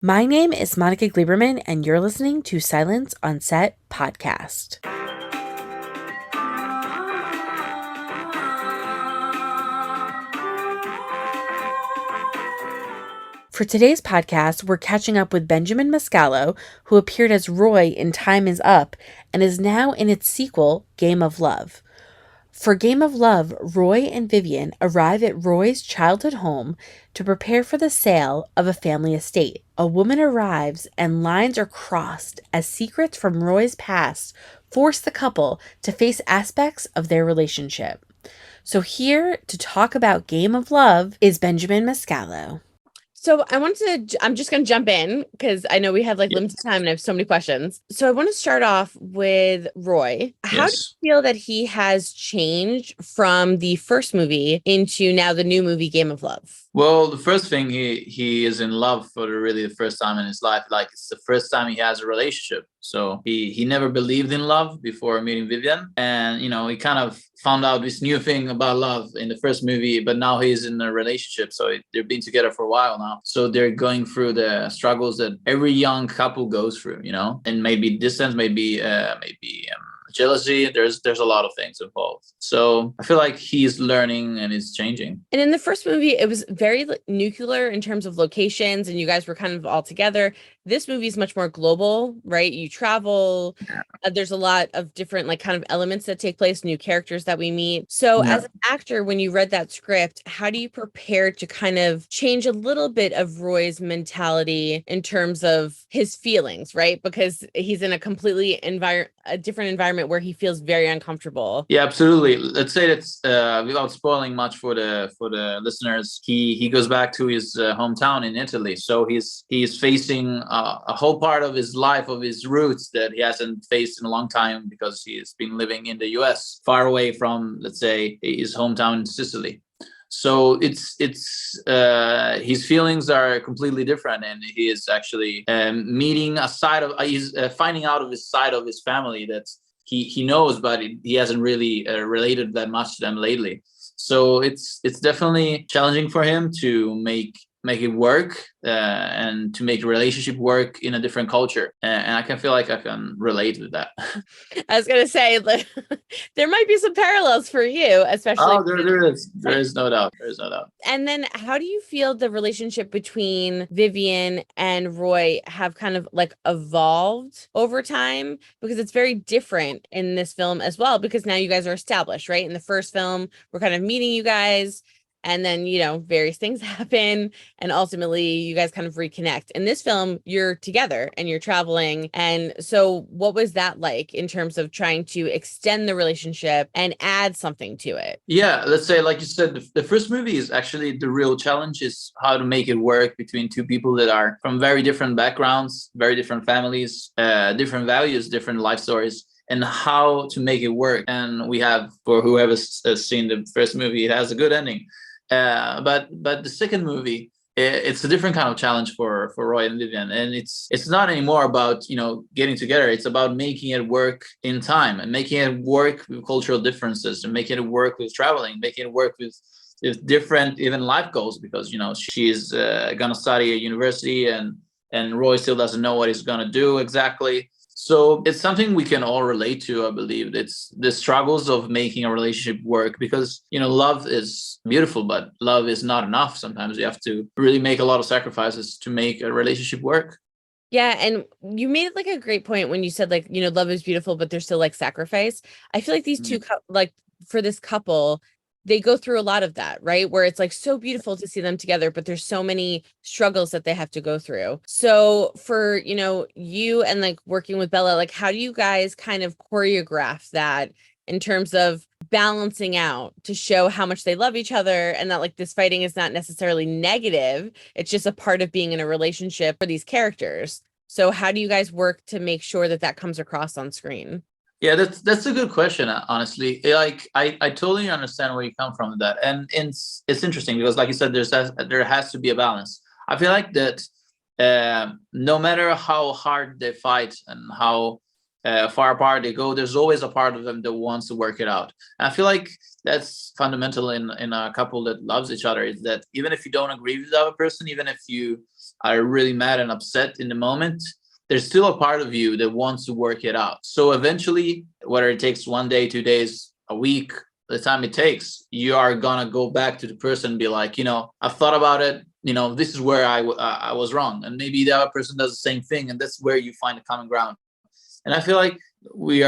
My name is Monica Gleiberman, and you're listening to Silence on Set podcast. For today's podcast, we're catching up with Benjamin Mascolo, who appeared as Roy in Time Is Up and is now in its sequel, Game of Love. For Game of Love, Roy and Vivien arrive at Roy's childhood home to prepare for the sale of a family estate. A woman arrives and lines are crossed as secrets from Roy's past force the couple to face aspects of their relationship. So here to talk about Game of Love is Benjamin Mascolo. So I'm just going to jump in because I know we have like limited time and I have so many questions. So I want to start off with Roy. How do Yes. you feel that he has changed from the first movie into now the new movie Game of Love? Well, the first thing he is in love for really the first time in his life. Like it's the first time he has a relationship. So he never believed in love before meeting Vivian, and he kind of found out this new thing about love in the first movie. But now he's in a relationship, so they've been together for a while now. So they're going through the struggles that every young couple goes through, and maybe distance, maybe jealousy. There's a lot of things involved. So I feel like he's learning and he's changing. And in the first movie, it was very nuclear in terms of locations, and you guys were kind of all together. This movie is much more global, right? You travel. There's a lot of different like kind of elements that take place, new characters that we meet. So Yeah. as an actor, when you read that script, how do you prepare to kind of change a little bit of Roy's mentality in terms of his feelings, right? Because he's in a completely different environment where he feels very uncomfortable. Yeah, absolutely. Let's say that without spoiling much for the listeners, he goes back to his hometown in Italy. So he's facing a whole part of his life, of his roots, that he hasn't faced in a long time because he's been living in the U.S., far away from, let's say, his hometown in Sicily. So it's his feelings are completely different, and he is actually meeting a side of he's finding out of his side of his family that he knows, but he hasn't really related that much to them lately. So it's definitely challenging for him to make it work, and to make a relationship work in a different culture. And I can feel like I can relate with that. I was gonna say there might be some parallels for you, especially. Oh, there is no doubt. There is no doubt. And then how do you feel the relationship between Vivien and Roy have kind of like evolved over time? Because it's very different in this film as well, because now you guys are established, right? In the first film, we're kind of meeting you guys, and then, various things happen, and ultimately you guys kind of reconnect. In this film, you're together and you're traveling. And so what was that like in terms of trying to extend the relationship and add something to it? Yeah, let's say, like you said, the first movie is actually the real challenge, is how to make it work between two people that are from very different backgrounds, very different families, different values, different life stories, and how to make it work. And we have, for whoever's seen the first movie, it has a good ending. But the second movie, it's a different kind of challenge for Roy and Vivien, and it's not anymore about getting together. It's about making it work in time, and making it work with cultural differences, and making it work with traveling, making it work with different even life goals, because she's gonna study at university, and Roy still doesn't know what he's gonna do exactly. So it's something we can all relate to, I believe. It's the struggles of making a relationship work, because, love is beautiful, but love is not enough. Sometimes you have to really make a lot of sacrifices to make a relationship work. Yeah, and you made like a great point when you said like, love is beautiful, but there's still like sacrifice. I feel like these two like for this couple, they go through a lot of that, right? Where it's like so beautiful to see them together, but there's so many struggles that they have to go through. So for, you and like working with Bella, like how do you guys kind of choreograph that in terms of balancing out to show how much they love each other, and that like this fighting is not necessarily negative, it's just a part of being in a relationship for these characters. So how do you guys work to make sure that that comes across on screen? Yeah, that's a good question, honestly. Like I totally understand where you come from with that. And it's interesting because, like you said, there has to be a balance. I feel like that no matter how hard they fight and how far apart they go, there's always a part of them that wants to work it out. And I feel like that's fundamental in a couple that loves each other, is that even if you don't agree with the other person, even if you are really mad and upset in the moment, there's still a part of you that wants to work it out. So eventually, whether it takes 1 day, 2 days, a week, the time it takes, you are gonna go back to the person and be like, I've thought about it. This is where I was wrong, and maybe the other person does the same thing, and that's where you find a common ground. And I feel like we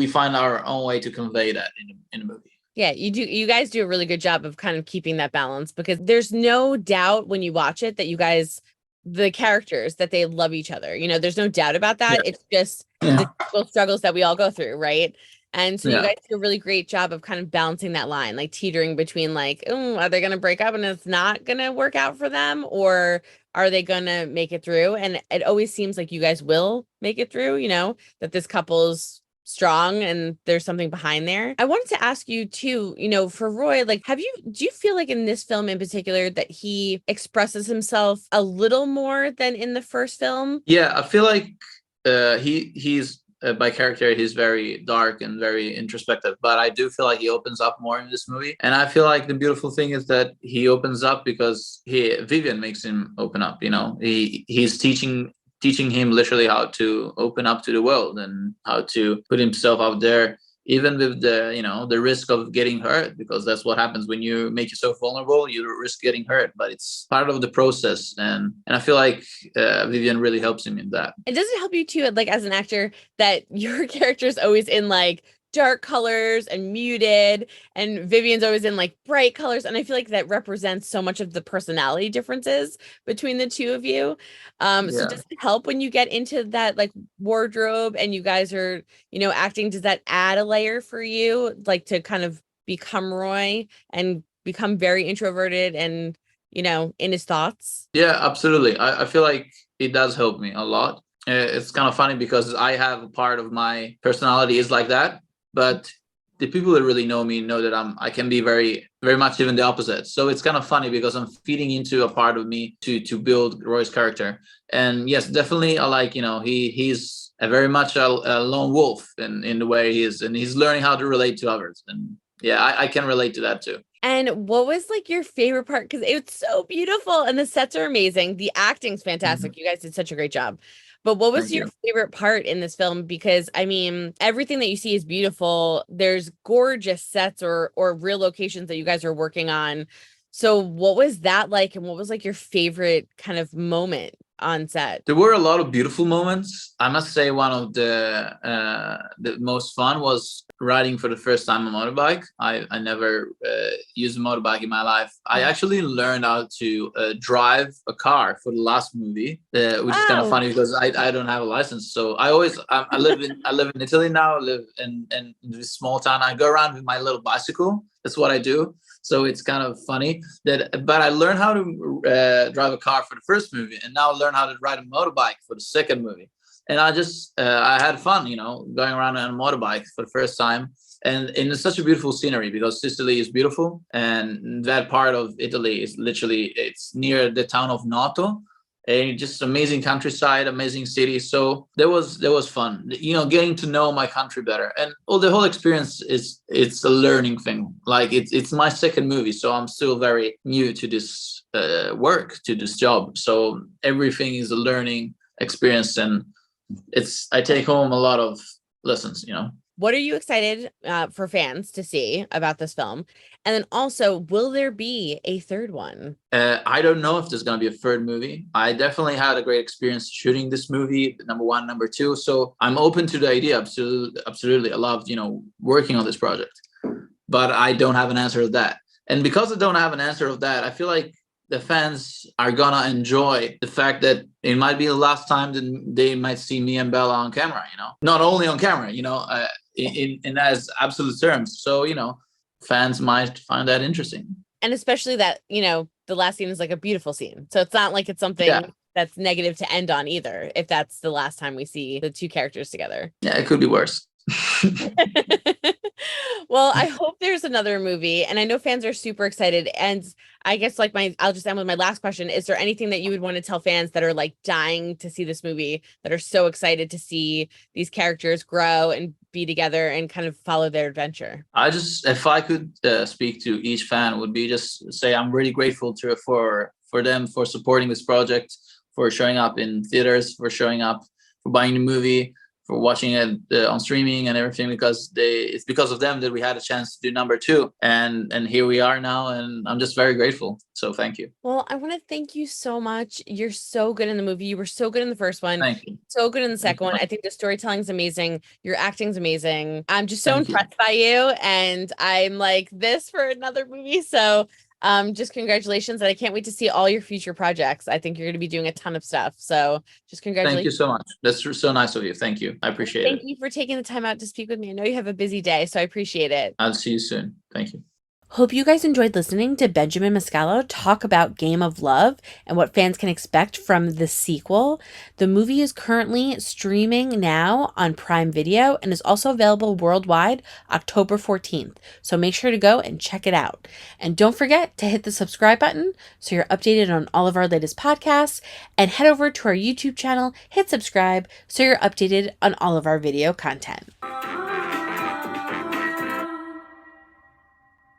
find our own way to convey that in a movie. Yeah, you guys do a really good job of kind of keeping that balance, because there's no doubt when you watch it that you guys, the characters, that they love each other. There's no doubt about that. Yeah. It's just Yeah. the struggles that we all go through, right? And so you Yeah. guys do a really great job of kind of balancing that line, like teetering between like, oh, are they going to break up and it's not going to work out for them, or are they going to make it through? And it always seems like you guys will make it through, that this couple's strong and there's something behind there. I wanted to ask you too, for Roy, like, do you feel like in this film in particular that he expresses himself a little more than in the first film? Yeah, I feel like he's by character, he's very dark and very introspective, but I do feel like he opens up more in this movie. And I feel like the beautiful thing is that he opens up because Vivien makes him open up. He's teaching him literally how to open up to the world and how to put himself out there, even with the risk of getting hurt, because that's what happens when you make yourself vulnerable. You risk getting hurt, but it's part of the process. And I feel like Vivien really helps him in that. And does it help you too, like as an actor, that your character is always in like dark colors and muted, and Vivien's always in like bright colors, and I feel like that represents so much of the personality differences between the two of you. So does it help when you get into that like wardrobe and you guys are, acting? Does that add a layer for you, like to kind of become Roy and become very introverted and, in his thoughts? Yeah, absolutely. I feel like it does help me a lot. It's kind of funny because I have a part of my personality is like that, but the people that really know me know that I can be very, very much even the opposite. So it's kind of funny because I'm feeding into a part of me to build Roy's character. And yes, definitely, I like, he's a very much a lone wolf in the way he is, and he's learning how to relate to others. And yeah, I can relate to that too. And what was like your favorite part? Because it's so beautiful and the sets are amazing. The acting's fantastic. You guys did such a great job. But what was your favorite part in this film? Because I mean, everything that you see is beautiful. There's gorgeous sets or real locations that you guys are working on. So what was that like? And what was like your favorite kind of moment on set? There were a lot of beautiful moments. I must say one of the most fun was riding for the first time a motorbike. I never used a motorbike in my life. I actually learned how to drive a car for the last movie, which is kind of funny because I don't have a license. So I live in Italy now. I live in this small town. I go around with my little bicycle. That's what I do. So it's kind of funny but I learned how to drive a car for the first movie, and now I learn how to ride a motorbike for the second movie. And I had fun, going around on a motorbike for the first time. And it's such a beautiful scenery because Sicily is beautiful, and that part of Italy is literally, it's near the town of Noto. And just amazing countryside, amazing city. So that was fun, getting to know my country better. And the whole experience it's a learning thing. Like it's my second movie, so I'm still very new to this work, to this job. So everything is a learning experience, and I take home a lot of lessons. What are you excited for fans to see about this film? And then also, will there be a third one? I don't know if there's going to be a third movie. I definitely had a great experience shooting this movie, number one, number two. So I'm open to the idea. Absolutely. I loved, working on this project. But I don't have an answer to that. And because I don't have an answer of that, I feel like the fans are going to enjoy the fact that it might be the last time that they might see me and Bella on camera, Not only on camera, in as absolute terms. So, fans might find that interesting. And especially that, the last scene is like a beautiful scene. So it's not like it's something that's negative to end on either, if that's the last time we see the two characters together. Yeah, it could be worse. Well, I hope there's another movie, and I know fans are super excited. And I guess I'll just end with my last question. Is there anything that you would want to tell fans that are like dying to see this movie, that are so excited to see these characters grow and be together and kind of follow their adventure? If I could speak to each fan, would be just say I'm really grateful for them for supporting this project, for showing up in theaters, for showing up, for buying the movie, for watching it on streaming and everything, because it's because of them that we had a chance to do number two, and here we are now, and I'm just very grateful. So thank you. Well, I want to thank you so much. You're so good in the movie. You were so good in the first one. Thank you. So good in the Thank second you. one. I think the storytelling's amazing. Your acting's amazing. I'm just so Thank you. impressed by you, and I'm like this for another movie. So just congratulations, and I can't wait to see all your future projects. I think you're going to be doing a ton of stuff. So just Thank congratulations. you so much. That's so nice of you. Thank you. I appreciate Thank it. you for taking the time out to speak with me. I know you have a busy day, so I appreciate it. I'll see you soon. Thank you. Hope you guys enjoyed listening to Benjamin Mascolo talk about Game of Love and what fans can expect from the sequel. The movie is currently streaming now on Prime Video and is also available worldwide October 14th. So make sure to go and check it out. And don't forget to hit the subscribe button so you're updated on all of our latest podcasts, and head over to our YouTube channel, hit subscribe so you're updated on all of our video content.